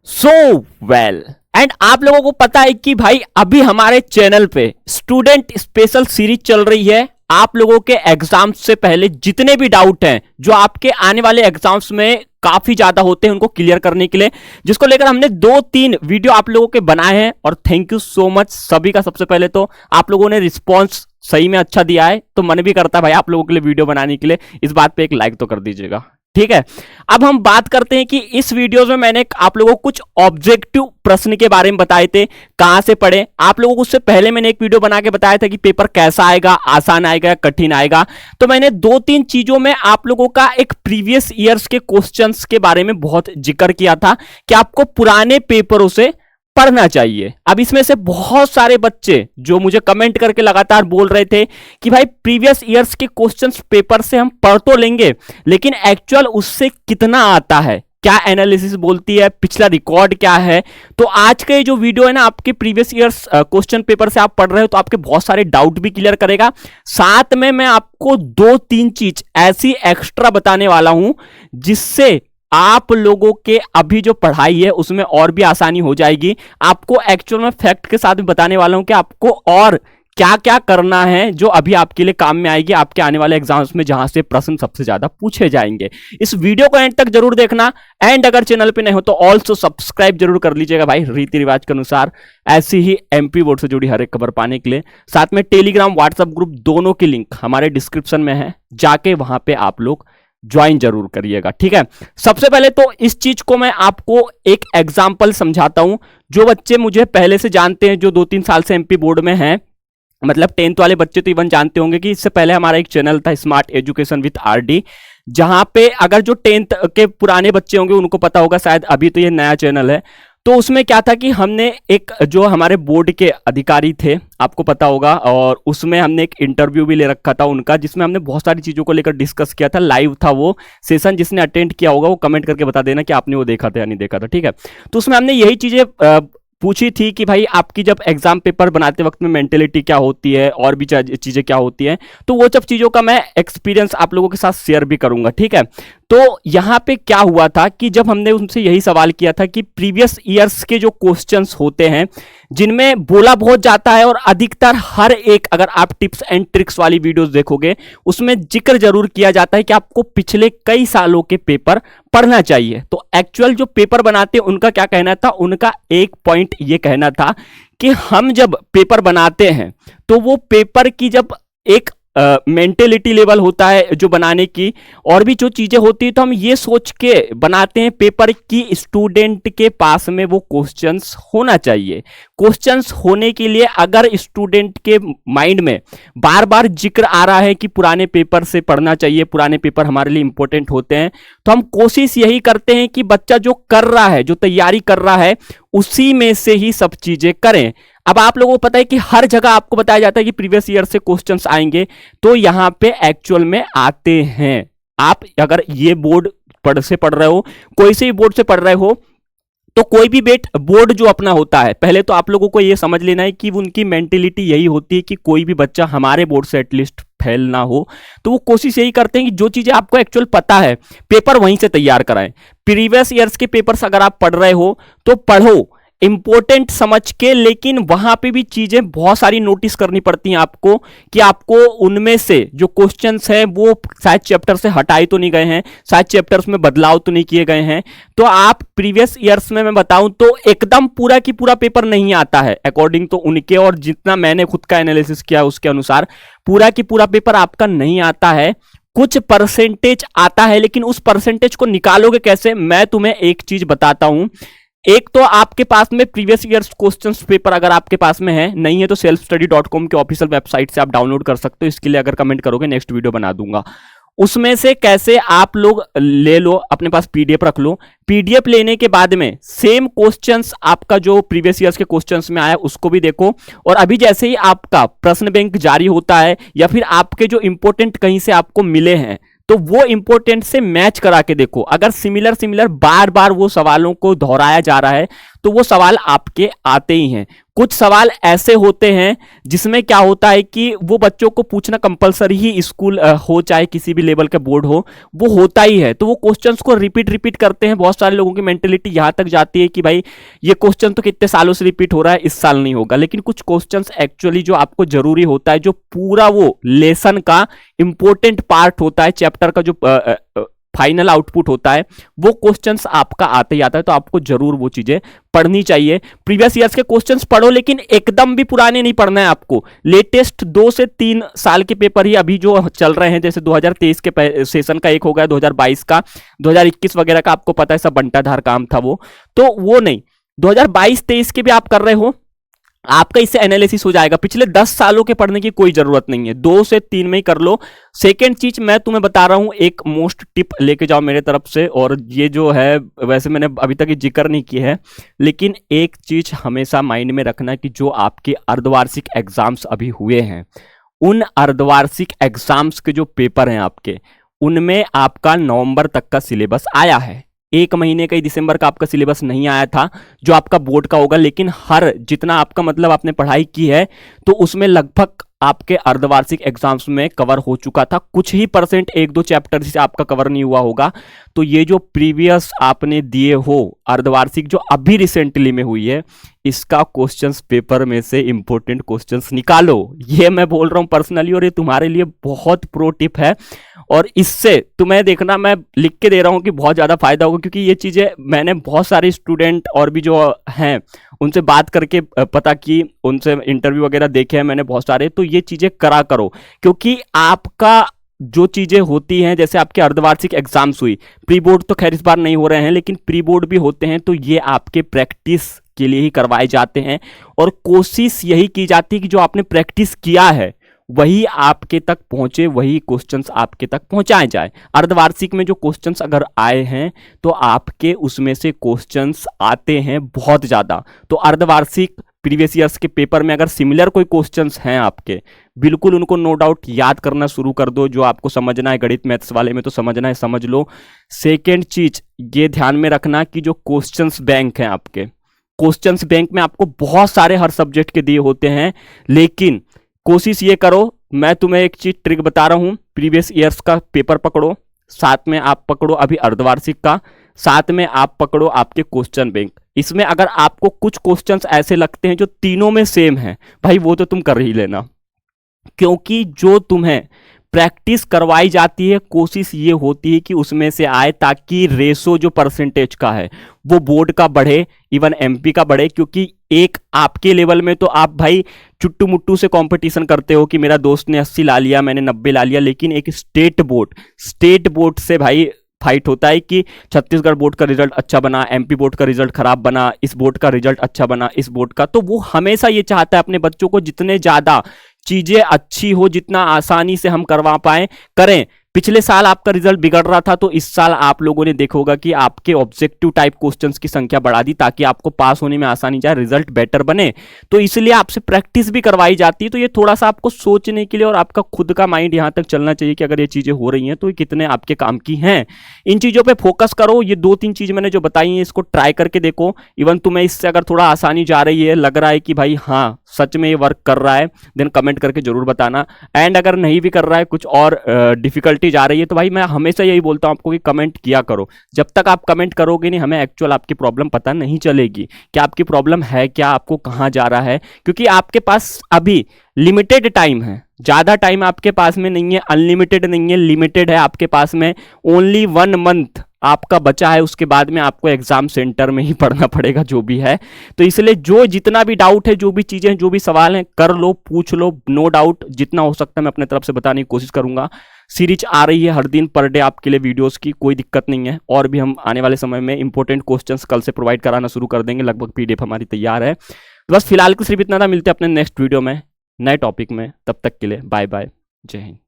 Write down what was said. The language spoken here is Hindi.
सो वेल एंड आप लोगों को पता है कि भाई अभी हमारे चैनल पे स्टूडेंट स्पेशल सीरीज चल रही है। आप लोगों के एग्जाम्स से पहले जितने भी डाउट हैं जो आपके आने वाले एग्जाम्स में काफी ज्यादा होते हैं उनको क्लियर करने के लिए, जिसको लेकर हमने 2-3 वीडियो आप लोगों के बनाए हैं और थैंक यू सो मच सभी का। सबसे पहले तो आप लोगों ने रिस्पॉन्स सही में अच्छा दिया है, तो मन भी करता है भाई आप लोगों के लिए वीडियो बनाने के लिए। इस बात पे एक लाइक तो कर दीजिएगा, ठीक है। अब हम बात करते हैं कि इस वीडियोस में मैंने आप लोगों को कुछ ऑब्जेक्टिव प्रश्न के बारे में बताए थे, कहां से पढ़े। आप लोगों को उससे पहले मैंने एक वीडियो बना के बताया था कि पेपर कैसा आएगा, आसान आएगा कठिन आएगा। तो मैंने 2-3 चीजों में आप लोगों का एक प्रीवियस ईयर्स के क्वेश्चंस के बारे में बहुत जिक्र किया था कि आपको पुराने पेपरों से पढ़ना चाहिए। अब इसमें से बहुत सारे बच्चे जो मुझे कमेंट करके लगातार बोल रहे थे कि भाई प्रीवियस ईयर्स के क्वेश्चंस पेपर से हम पढ़ तो लेंगे लेकिन एक्चुअल उससे कितना आता है, क्या एनालिसिस बोलती है, पिछला रिकॉर्ड क्या है। तो आज का जो वीडियो है ना, आपके प्रीवियस ईयर्स क्वेश्चन पेपर से आप पढ़ रहे हो तो आपके बहुत सारे डाउट भी क्लियर करेगा। साथ में मैं आपको 2-3 चीज ऐसी एक्स्ट्रा बताने वाला हूं जिससे आप लोगों के अभी जो पढ़ाई है उसमें और भी आसानी हो जाएगी। आपको एक्चुअल में फैक्ट के साथ भी बताने वाला हूं कि आपको और क्या क्या करना है जो अभी आपके लिए काम में आएगी आपके आने वाले एग्जाम्स में, जहां से प्रश्न सबसे ज्यादा पूछे जाएंगे। इस वीडियो को एंड तक जरूर देखना एंड अगर चैनल पे नहीं हो तो ऑल्सो सब्सक्राइब जरूर कर लीजिएगा भाई, रीति रिवाज के अनुसार ऐसी ही एमपी बोर्ड से जुड़ी हर एक खबर पाने के लिए। साथ में टेलीग्राम व्हाट्सएप ग्रुप दोनों की लिंक हमारे डिस्क्रिप्शन में है, जाके वहां पे आप लोग ज्वाइन जरूर करिएगा, ठीक है। सबसे पहले तो इस चीज को मैं आपको एक एग्जांपल समझाता हूं। जो बच्चे मुझे पहले से जानते हैं, जो 2-3 साल से एमपी बोर्ड में हैं, मतलब 10th वाले बच्चे तो इवन जानते होंगे कि इससे पहले हमारा एक चैनल था स्मार्ट एजुकेशन विद आरडी, जहां पे अगर जो 10th के पुराने बच्चे होंगे उनको पता होगा शायद, अभी तो ये नया चैनल है। तो उसमें क्या था कि हमने एक जो हमारे बोर्ड के अधिकारी थे आपको पता होगा, और उसमें हमने एक इंटरव्यू भी ले रखा था उनका, जिसमें हमने बहुत सारी चीज़ों को लेकर डिस्कस किया था। लाइव था वो सेशन, जिसने अटेंड किया होगा वो कमेंट करके बता देना कि आपने वो देखा था या नहीं देखा था, ठीक है। तो उसमें हमने यही चीज़ें पूछी थी कि भाई आपकी जब एग्जाम पेपर बनाते वक्त में मेंटेलिटी क्या होती है और भी चीज़ें क्या होती हैं। तो वो सब चीज़ों का मैं एक्सपीरियंस आप लोगों के साथ शेयर भी करूंगा, ठीक है। तो यहाँ पे क्या हुआ था कि जब हमने उनसे यही सवाल किया था कि प्रीवियस ईयर्स के जो क्वेश्चंस होते हैं जिनमें बोला बहुत जाता है और अधिकतर हर एक, अगर आप टिप्स एंड ट्रिक्स वाली वीडियोस देखोगे उसमें जिक्र जरूर किया जाता है कि आपको पिछले कई सालों के पेपर पढ़ना चाहिए। तो एक्चुअल जो पेपर बनाते उनका क्या कहना था, उनका एक पॉइंट ये कहना था कि हम जब पेपर बनाते हैं तो वो पेपर की जब एक मेंटेलिटी लेवल होता है जो बनाने की, और भी जो चीजें होती है, तो हम ये सोच के बनाते हैं पेपर की स्टूडेंट के पास में वो क्वेश्चंस होना चाहिए। क्वेश्चंस होने के लिए अगर स्टूडेंट के माइंड में बार बार जिक्र आ रहा है कि पुराने पेपर से पढ़ना चाहिए, पुराने पेपर हमारे लिए इंपॉर्टेंट होते हैं, तो हम कोशिश यही करते हैं कि बच्चा जो कर रहा है, जो तैयारी कर रहा है, उसी में से ही सब चीजें करें। अब आप लोगों को पता है कि हर जगह आपको बताया जाता है कि प्रीवियस ईयर से क्वेश्चंस आएंगे, तो यहां पे एक्चुअल में आते हैं। आप अगर ये बोर्ड पढ़ रहे हो, कोई से भी बोर्ड से पढ़ रहे हो, तो कोई भी बोर्ड जो अपना होता है, पहले तो आप लोगों को ये समझ लेना है कि उनकी मेंटेलिटी यही होती है कि कोई भी बच्चा हमारे बोर्ड से एटलीस्ट फेल ना हो। तो वो कोशिश यही करते हैं कि जो चीजें आपको एक्चुअल पता है पेपर वहीं से तैयार कराएं। प्रीवियस ईयर्स के पेपर्स अगर आप पढ़ रहे हो तो पढ़ो इंपॉर्टेंट समझ के, लेकिन वहां पे भी चीजें बहुत सारी नोटिस करनी पड़ती हैं आपको कि आपको उनमें से जो क्वेश्चंस हैं वो शायद चैप्टर से हटाए तो नहीं गए हैं, शायद चैप्टर्स में बदलाव तो नहीं किए गए हैं। तो आप प्रीवियस ईयर्स में मैं बताऊं तो एकदम पूरा की पूरा पेपर नहीं आता है अकॉर्डिंग तो उनके, और जितना मैंने खुद का एनालिसिस किया उसके अनुसार पूरा की पूरा पेपर आपका नहीं आता है, कुछ परसेंटेज आता है। लेकिन उस परसेंटेज को निकालोगे कैसे, मैं तुम्हें एक चीज बताता हूं। एक तो आपके पास में प्रीवियस ईयर्स क्वेश्चंस पेपर अगर आपके पास में है, नहीं है तो selfstudy.com के ऑफिशियल वेबसाइट से आप डाउनलोड कर सकते हो। इसके लिए अगर कमेंट करोगे नेक्स्ट वीडियो बना दूंगा। उसमें से कैसे आप लोग ले लो, अपने पास पीडीएफ रख लो। पीडीएफ लेने के बाद में सेम क्वेश्चंस आपका जो प्रीवियस ईयर्स के क्वेश्चंस में आया उसको भी देखो, और अभी जैसे ही आपका प्रश्न बैंक जारी होता है या फिर आपके जो इंपॉर्टेंट कहीं से आपको मिले हैं तो वो इंपॉर्टेंट से मैच करा के देखो। अगर सिमिलर बार बार वो सवालों को दोहराया जा रहा है तो वो सवाल आपके आते ही हैं। कुछ सवाल ऐसे होते हैं जिसमें क्या होता है कि वो बच्चों को पूछना कंपलसरी ही, स्कूल हो चाहे किसी भी लेवल का बोर्ड हो, वो होता ही है। तो वो क्वेश्चंस को रिपीट करते हैं। बहुत सारे लोगों की मेंटेलिटी यहां तक जाती है कि भाई ये क्वेश्चन तो कितने सालों से रिपीट हो रहा है, इस साल नहीं होगा। लेकिन कुछ क्वेश्चंस एक्चुअली जो आपको जरूरी होता है, जो पूरा वो लेसन का इंपॉर्टेंट पार्ट होता है, चैप्टर का जो फाइनल आउटपुट होता है, वो क्वेश्चंस आपका आते ही आता है। तो आपको जरूर वो चीजें पढ़नी चाहिए। प्रीवियस ईयर्स के क्वेश्चंस पढ़ो, लेकिन एकदम भी पुराने नहीं पढ़ना है आपको। लेटेस्ट 2 से 3 साल के पेपर ही अभी जो चल रहे हैं, जैसे 2023 के सेशन का एक हो गया, 2022 का, 2021 वगैरह का, आपको पता है सब बंटाधार काम था वो, तो वो नहीं। 2022-23 के भी आप कर रहे हो, आपका इससे एनालिसिस हो जाएगा। पिछले 10 सालों के पढ़ने की कोई जरूरत नहीं है, 2 से 3 में ही कर लो। सेकेंड चीज मैं तुम्हें बता रहा हूं, एक मोस्ट टिप लेके जाओ मेरे तरफ से, और ये जो है वैसे मैंने अभी तक ये जिक्र नहीं किया है, लेकिन एक चीज हमेशा माइंड में रखना कि जो आपके अर्धवार्षिक एग्जाम्स अभी हुए हैं, उन अर्धवार्षिक एग्जाम्स के जो पेपर हैं आपके, उनमें आपका नवंबर तक का सिलेबस आया है। 1 महीने का ही दिसंबर का आपका सिलेबस नहीं आया था जो आपका बोर्ड का होगा। लेकिन हर जितना आपका मतलब आपने पढ़ाई की है, तो उसमें लगभग आपके अर्धवार्षिक एग्जाम्स में कवर हो चुका था। कुछ ही परसेंट 1-2 चैप्टर से आपका कवर नहीं हुआ होगा। तो ये जो प्रीवियस आपने दिए हो अर्धवार्षिक, जो अभी रिसेंटली में हुई है, इसका क्वेश्चंस पेपर में से इंपॉर्टेंट क्वेश्चंस निकालो। ये मैं बोल रहा हूं पर्सनली, और ये तुम्हारे लिए बहुत प्रो टिप है। और इससे तुम्हें देखना, मैं लिख के दे रहा हूं कि बहुत ज्यादा फायदा होगा, क्योंकि ये चीजें मैंने बहुत सारे स्टूडेंट और भी जो हैं उनसे बात करके पता की, उनसे इंटरव्यू वगैरह देखे हैं मैंने बहुत सारे। तो ये चीजें करा करो, क्योंकि आपका जो चीजें होती हैं, जैसे आपके अर्धवार्षिक एग्जाम्स हुई, प्री बोर्ड तो खैर इस बार नहीं हो रहे हैं, लेकिन प्री बोर्ड भी होते हैं, तो ये आपके प्रैक्टिस के लिए ही करवाए जाते हैं। और कोशिश यही की जाती है कि जो आपने प्रैक्टिस किया है वही आपके तक पहुंचे, वही क्वेश्चंस आपके तक पहुंचाए जाए। अर्धवार्षिक में जो क्वेश्चंस अगर आए हैं, तो आपके उसमें से क्वेश्चंस आते हैं बहुत ज्यादा। तो अर्धवार्षिक प्रीवियस ईयर्स के पेपर में अगर सिमिलर कोई क्वेश्चंस हैं आपके, बिल्कुल उनको नो डाउट याद करना शुरू कर दो। जो आपको समझना है गणित मैथ्स वाले में तो समझना है, समझ लो। सेकेंड चीज ये ध्यान में रखना कि जो क्वेश्चंस बैंक हैं आपके, क्वेश्चंस बैंक में आपको बहुत सारे हर सब्जेक्ट के दिए होते हैं, लेकिन कोशिश ये करो, मैं तुम्हें एक चीज ट्रिक बता रहा हूं, प्रीवियस ईयर्स का पेपर पकड़ो, साथ में आप पकड़ो अभी अर्धवार्षिक का, साथ में आप पकड़ो आपके क्वेश्चन बैंक। इसमें अगर आपको कुछ क्वेश्चंस ऐसे लगते हैं जो तीनों में सेम है, भाई वो तो तुम कर ही लेना, क्योंकि जो तुम्हें प्रैक्टिस करवाई जाती है, कोशिश ये होती है कि उसमें से आए, ताकि रेशो जो परसेंटेज का है वो बोर्ड का बढ़े, इवन एमपी का बढ़े। क्योंकि एक आपके लेवल में तो आप भाई चुट्टू मुट्टू से कंपटीशन करते हो कि मेरा दोस्त ने 80 ला लिया, मैंने 90 ला लिया, लेकिन एक स्टेट बोर्ड से भाई फाइट होता है कि छत्तीसगढ़ बोर्ड का रिजल्ट अच्छा बना, एमपी बोर्ड का रिजल्ट खराब बना, इस बोर्ड का रिजल्ट अच्छा बना, इस बोर्ड का। तो वो हमेशा ये चाहता है अपने बच्चों को जितने ज्यादा चीजें अच्छी हो, जितना आसानी से हम करवा पाए करें। पिछले साल आपका रिजल्ट बिगड़ रहा था, तो इस साल आप लोगों ने देखा होगा कि आपके ऑब्जेक्टिव टाइप क्वेश्चंस की संख्या बढ़ा दी, ताकि आपको पास होने में आसानी जाए, रिजल्ट बेटर बने। तो इसलिए आपसे प्रैक्टिस भी करवाई जाती है। तो ये थोड़ा सा आपको सोचने के लिए और आपका खुद का माइंड यहां तक चलना चाहिए कि अगर ये चीजें हो रही हैं तो ये कितने आपके काम की हैं। इन चीजों पर फोकस करो। ये 2-3 चीज मैंने जो बताई है, इसको ट्राई करके देखो। इवन तुम्हें इससे अगर थोड़ा आसानी जा रही है, लग रहा है कि भाई हाँ सच में ये वर्क कर रहा है, देन कमेंट करके जरूर बताना। एंड अगर नहीं भी कर रहा है, कुछ और डिफिकल्टी जा रही है, तो भाई मैं हमेशा यही बोलता हूं आपको कि कमेंट किया करो। जब तक आप कमेंट करोगे नहीं, हमें एक्चुअल आपकी प्रॉब्लम पता नहीं चलेगी कि आपकी प्रॉब्लम है क्या, आपको कहां जा रहा है। क्योंकि आपके पास अभी लिमिटेड टाइम है, ज्यादा टाइम आपके पास में नहीं है, अनलिमिटेड नहीं है, लिमिटेड है आपके पास में। ओनली 1 मंथ आपका बचा है, उसके बाद में आपको एग्जाम सेंटर में ही पढ़ना पड़ेगा जो भी है। तो इसलिए जो जितना भी डाउट है, जो भी चीजें हैं, जो भी सवाल हैं, कर लो, पूछ लो, नो डाउट। जितना हो सकता है मैं अपने तरफ से बताने की कोशिश करूंगा। सीरीज आ रही है हर दिन पर डे आपके लिए वीडियोस की, कोई दिक्कत नहीं है। और भी हम आने वाले समय में इंपॉर्टेंट क्वेश्चंस कल से प्रोवाइड कराना शुरू कर देंगे, लगभग पीडीएफ हमारी तैयार है। तो बस फिलहाल के सिर्फ इतना था, मिलते हैं अपने नेक्स्ट वीडियो में नए टॉपिक में। तब तक के लिए बाय बाय, जय हिंद।